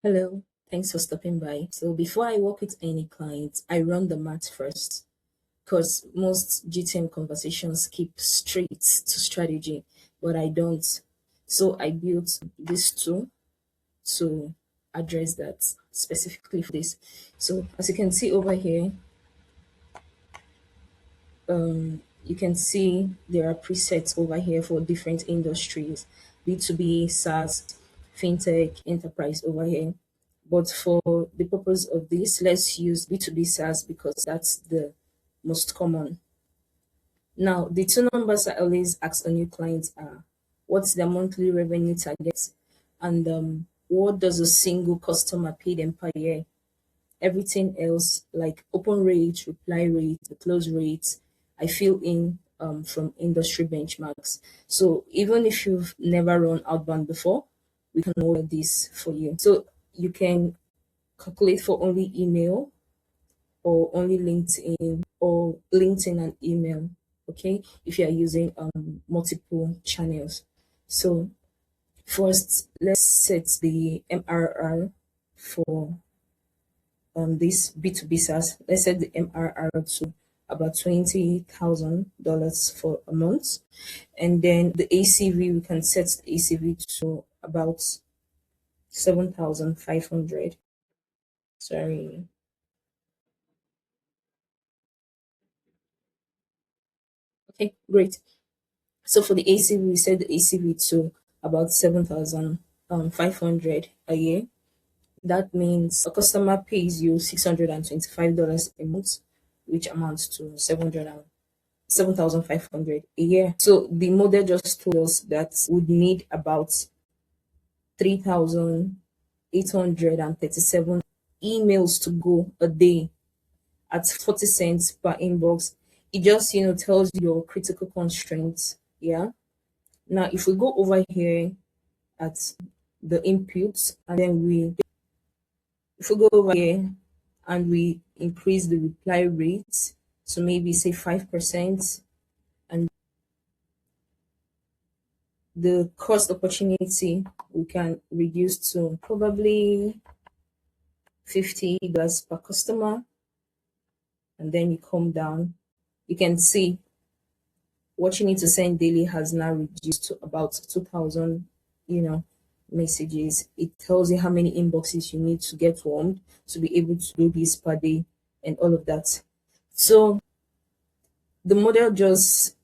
Hello, thanks for stopping by. So before I work with any client, I run the math first because most GTM conversations keep straight to strategy, but I don't. So I built this tool to address that specifically for this. So as you can see over here, you can see there are presets over here for different industries, B2B, SaaS, fintech, enterprise over here. But for the purpose of this, let's use B2B SaaS because that's the most common. Now, the two numbers I always ask a new client are what's their monthly revenue target and what does a single customer pay them per year? Everything else, like open rate, reply rate, the close rate, I fill in from industry benchmarks. So even if you've never run outbound before, we can order this for you. So you can calculate for only email or only LinkedIn or LinkedIn and email. Okay, if you are using multiple channels. So first, let's set the MRR for this B2B SaaS. Let's set the MRR to about $20,000 for a month. And then the ACV, we can set the ACV to about 7,500. Sorry. Okay, great. So for the ACV, we set the ACV to about 7,500 a year. That means a customer pays you $625 a month, which amounts to 7,500 a year. So the model just told us that would need about 3,837 emails to go a day at 40 cents per inbox. It just, tells you your critical constraints. Yeah. Now, if we go over here at the inputs and then if we go over here and we increase the reply rate to maybe say 5%, and the cost opportunity we can reduce to probably $50 per customer, and then you come down, you can see what you need to send daily has now reduced to about 2,000, you know, messages. It tells you how many inboxes you need to get warmed to be able to do this per day and all of that. So the model just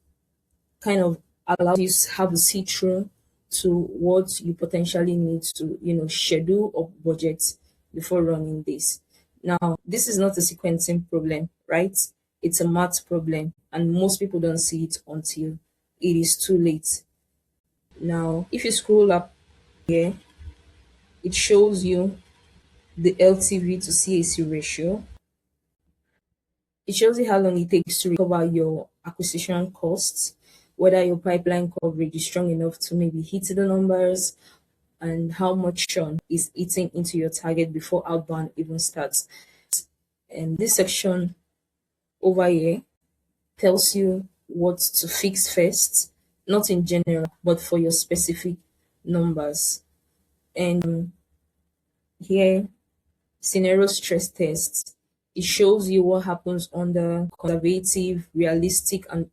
kind of allows you to have a see through to what you potentially need to, schedule or budget before running this. Now, this is not a sequencing problem, right? It's a math problem, and most people don't see it until it is too late. Now, if you scroll up here, it shows you the LTV to CAC ratio. It shows you how long it takes to recover your acquisition costs, whether your pipeline coverage is strong enough to maybe hit the numbers, and how much churn is eating into your target before outbound even starts. And this section over here tells you what to fix first, not in general, but for your specific numbers. And here, scenario stress test. It shows you what happens under conservative, realistic, and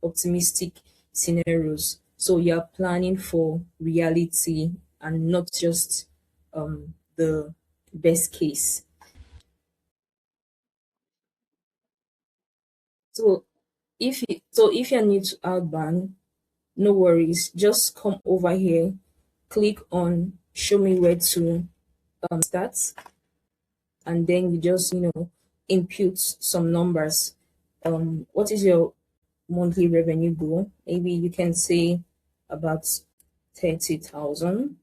optimistic scenarios. So you're planning for reality and not just the best case. So if you're new to outbound, no worries. Just come over here, click on show me where to start, and then you just input some numbers. What is your monthly revenue goal? Maybe you can say about 30,000.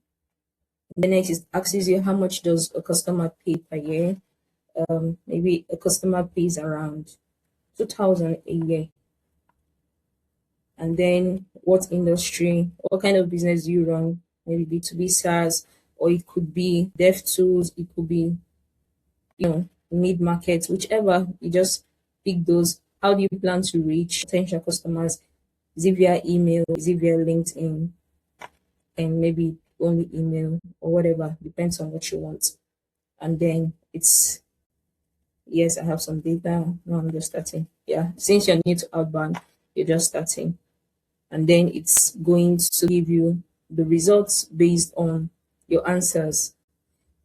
The next is asks you how much does a customer pay per year. Maybe a customer pays around 2,000 a year. And then what industry, what kind of business do you run? Maybe B2B SaaS, or it could be dev tools, it could be mid market, whichever. You just pick those. How do you plan to reach potential customers? Is it via email? Is it via LinkedIn? And maybe only email or whatever, depends on what you want. and then it's, yes, I have some data. No, I'm just starting. Yeah, since you're new to Outbound, you're just starting. And then it's going to give you the results based on your answers.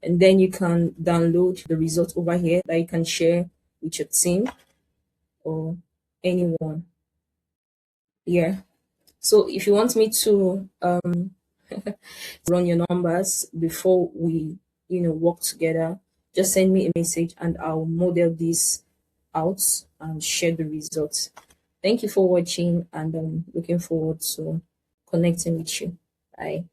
And then you can download the results over here that you can share with your team or anyone. Yeah. So if you want me to run your numbers before we, work together, just send me a message and I'll model this out and share the results. Thank you for watching, and I'm looking forward to connecting with you. Bye.